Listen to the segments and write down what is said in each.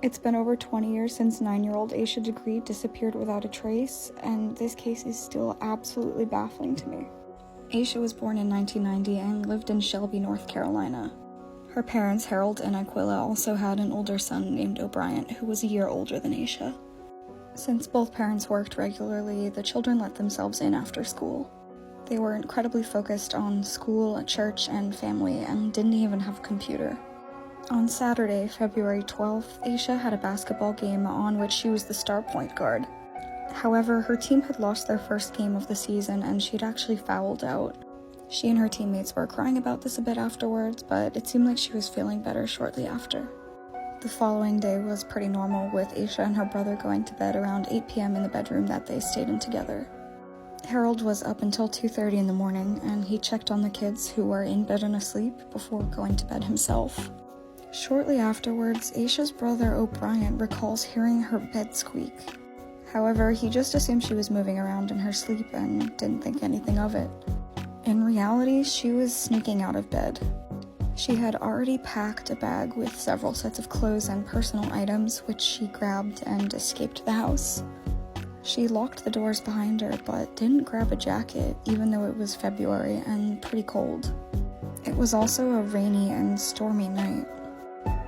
It's been over 20 years since 9-year-old Aisha Degree disappeared without a trace, and this case is still absolutely baffling to me. Aisha was born in 1990 and lived in Shelby, North Carolina. Her parents, Harold and Aquila, also had an older son named O'Brien, who was a year older than Aisha. Since both parents worked regularly, the children let themselves in after school. They were incredibly focused on school, church, and family, and didn't even have a computer. On Saturday, February 12th, Aisha had a basketball game on which she was the star point guard. However, her team had lost their first game of the season and she'd actually fouled out. She and her teammates were crying about this a bit afterwards, but it seemed like she was feeling better shortly after. The following day was pretty normal, with Aisha and her brother going to bed around 8 p.m. in the bedroom that they stayed in together. Harold was up until 2:30 in the morning, and he checked on the kids who were in bed and asleep before going to bed himself. Shortly afterwards, Aisha's brother O'Brien recalls hearing her bed squeak. However, he just assumed she was moving around in her sleep and didn't think anything of it. In reality, she was sneaking out of bed. She had already packed a bag with several sets of clothes and personal items, which she grabbed and escaped the house. She locked the doors behind her, but didn't grab a jacket, even though it was February and pretty cold. It was also a rainy and stormy night.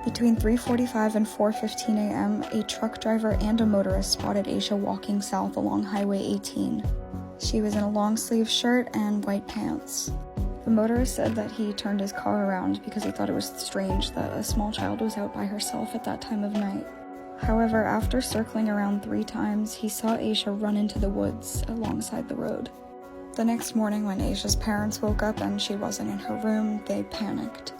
Between 3:45 and 4:15 a.m., a truck driver and a motorist spotted Aisha walking south along Highway 18. She was in a long-sleeve shirt and white pants. The motorist said that he turned his car around because he thought it was strange that a small child was out by herself at that time of night. However, after circling around 3 times, he saw Aisha run into the woods alongside the road. The next morning, when Aisha's parents woke up and she wasn't in her room, they panicked.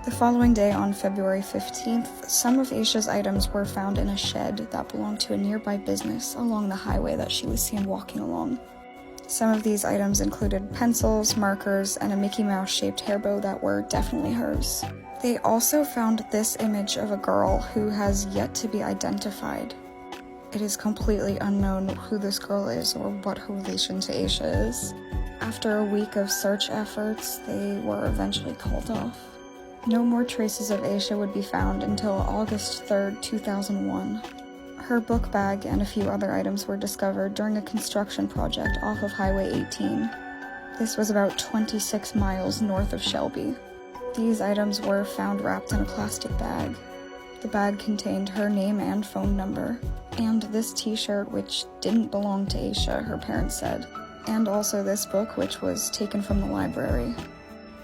The following day, on February 15th, some of Aisha's items were found in a shed that belonged to a nearby business along the highway that she was seen walking along. Some of these items included pencils, markers, and a Mickey Mouse-shaped hairbow that were definitely hers. They also found this image of a girl who has yet to be identified. It is completely unknown who this girl is or what her relation to Aisha is. After a week of search efforts, they were eventually called off. No more traces of Aisha would be found until August 3rd, 2001. Her book bag and a few other items were discovered during a construction project off of Highway 18. This was about 26 miles north of Shelby. These items were found wrapped in a plastic bag. The bag contained her name and phone number, and this t-shirt which didn't belong to Aisha, her parents said, and also this book which was taken from the library.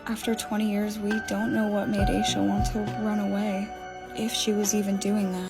After 20 years, we don't know what made Aisha want to run away, if she was even doing that.